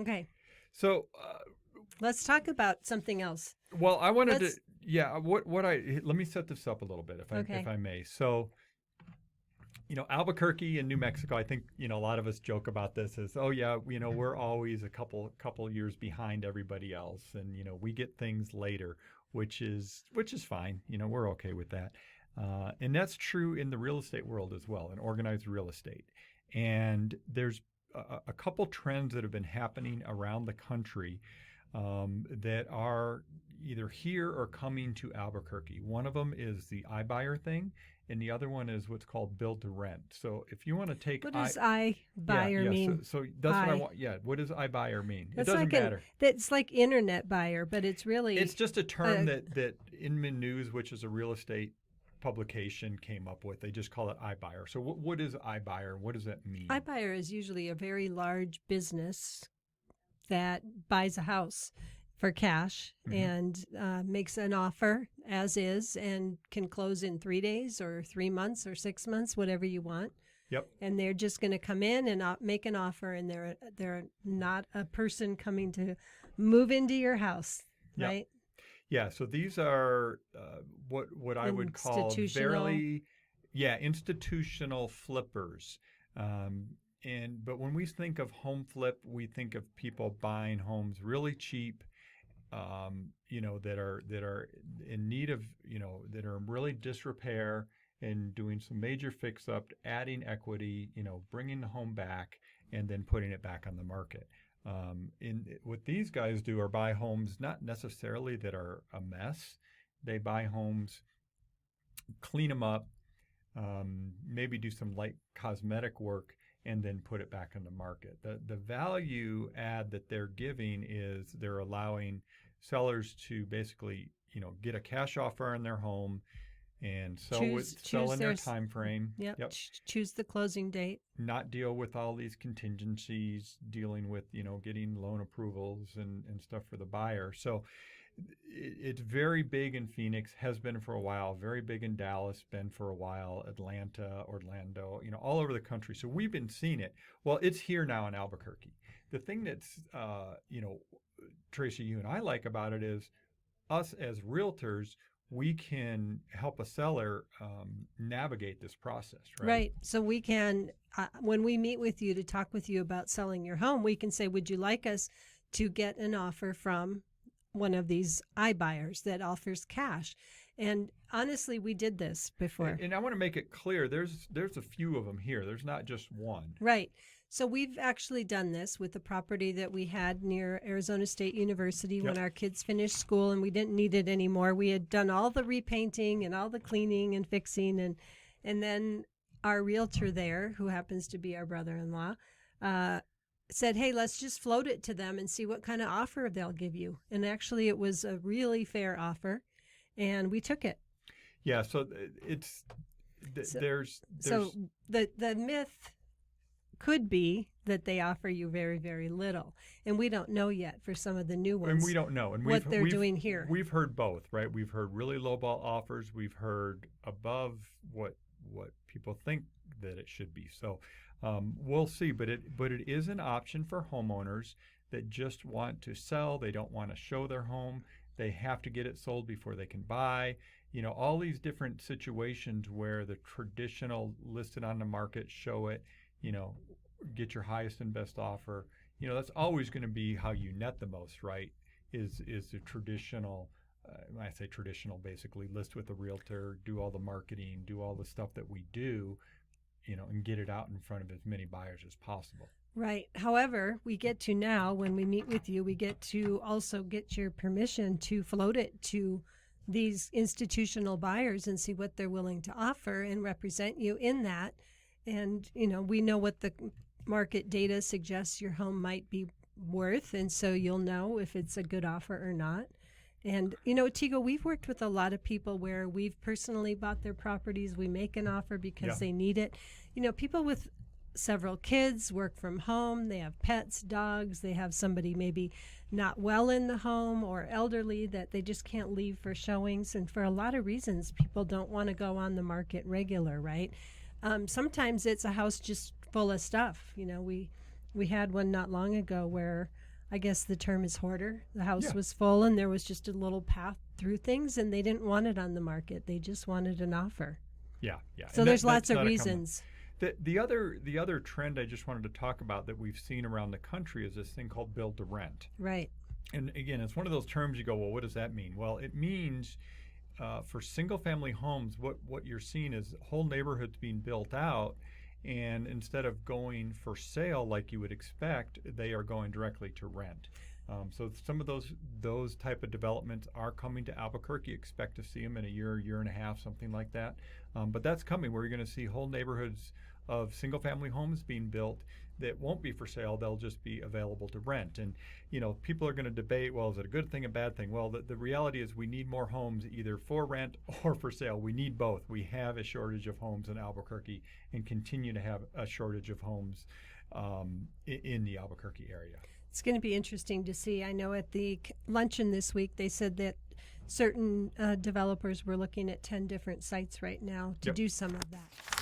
Okay. So, Let's talk about something else. well, I wanted to, yeah. Let me set this up a little bit, Okay. if I may. So, Albuquerque and New Mexico. I think a lot of us joke about this as, oh yeah, we're always a couple years behind everybody else, and we get things later, which is fine. We're okay with that, and that's true in the real estate world as well, in organized real estate. And there's a couple trends that have been happening around the country that are either here or coming to Albuquerque. One of them is the iBuyer thing, and the other one is what's called build to rent. So if you want to take, What does iBuyer mean? So that's what I want. Yeah, what does iBuyer mean? That's it doesn't matter. That's like internet buyer, but it's really It's just a term that Inman News, which is a real estate publication, came up with. They just call it iBuyer. So what is iBuyer? What does that mean? iBuyer is usually a very large business that buys a house for cash and makes an offer as is and can close in 3 days or 3 months or 6 months, whatever you want. Yep. And they're just going to come in and make an offer, and they're not a person coming to move into your house, Yep. right? Yeah. So these are what I would call fairly, institutional flippers. But when we think of home flip, we think of people buying homes really cheap, that are in need of, that are really disrepair and doing some major fix up, adding equity, bringing the home back and then putting it back on the market. What these guys do are buy homes not necessarily that are a mess. They buy homes, clean them up, maybe do some light cosmetic work, and then put it back on the market. The value add that they're giving is they're allowing sellers to basically, get a cash offer on their home and sell in their time frame. Yep. Choose the closing date. Not deal with all these contingencies, dealing with, getting loan approvals and stuff for the buyer. So it's very big in Phoenix, has been for a while, very big in Dallas, been for a while, Atlanta, Orlando, all over the country. So we've been seeing it. Well, it's here now in Albuquerque. The thing that's, Tracy, you and I like about it is us as realtors, we can help a seller navigate this process, right? Right. So we can, when we meet with you to talk with you about selling your home, we can say, would you like us to get an offer from one of these iBuyers that offers cash? And honestly, we did this before. And I want to make it clear, there's a few of them here. There's not just one. Right. So we've actually done this with the property that we had near Arizona State University when our kids finished school and we didn't need it anymore. We had done all the repainting and all the cleaning and fixing, and then our realtor there, who happens to be our brother-in-law, said, hey, let's just float it to them and see what kind of offer they'll give you. And actually it was a really fair offer, and we took it. Yeah, so there's so the myth could be that they offer you very, very little. And we don't know yet for some of the new ones. And we don't know. And what they're doing here. We've heard both, right? We've heard really lowball offers. We've heard above what people think that it should be. So we'll see. But it is an option for homeowners that just want to sell. They don't want to show their home. They have to get it sold before they can buy. All these different situations where the traditional listed on the market, show it, get your highest and best offer. That's always going to be how you net the most, right? Is the traditional, when I say traditional, basically list with a realtor, do all the marketing, do all the stuff that we do, and get it out in front of as many buyers as possible. Right. However, we get to now, when we meet with you, we get to also get your permission to float it to these institutional buyers and see what they're willing to offer and represent you in that. And, we know what the market data suggests your home might be worth. And so you'll know if it's a good offer or not. And, Tego, we've worked with a lot of people where we've personally bought their properties. We make an offer because they need it. People with several kids work from home. They have pets, dogs. They have somebody maybe not well in the home or elderly that they just can't leave for showings. And for a lot of reasons, people don't want to go on the market regular, right? Sometimes it's a house just full of stuff. We had one not long ago where I guess the term is hoarder. The house Yeah. was full and there was just a little path through things, and they didn't want it on the market. They just wanted an offer. Yeah, yeah. So And there's that's lots of not a reasons. The other trend I just wanted to talk about that we've seen around the country is this thing called build to rent. Right. And again, it's one of those terms you go, well, what does that mean? Well, it means for single family homes, what you're seeing is whole neighborhoods being built out, and instead of going for sale like you would expect, they are going directly to rent. So some of those type of developments are coming to Albuquerque. Expect to see them in a year and a half, something like that. But that's coming, where you're going to see whole neighborhoods of single-family homes being built that won't be for sale. They'll just be available to rent. And people are going to debate, well, is it a good thing, a bad thing? Well, the reality is we need more homes either for rent or for sale. We need both. We have a shortage of homes in Albuquerque and continue to have a shortage of homes in the Albuquerque area. It's going to be interesting to see. I know at the luncheon this week, they said that certain developers were looking at 10 different sites right now to Yep. do some of that.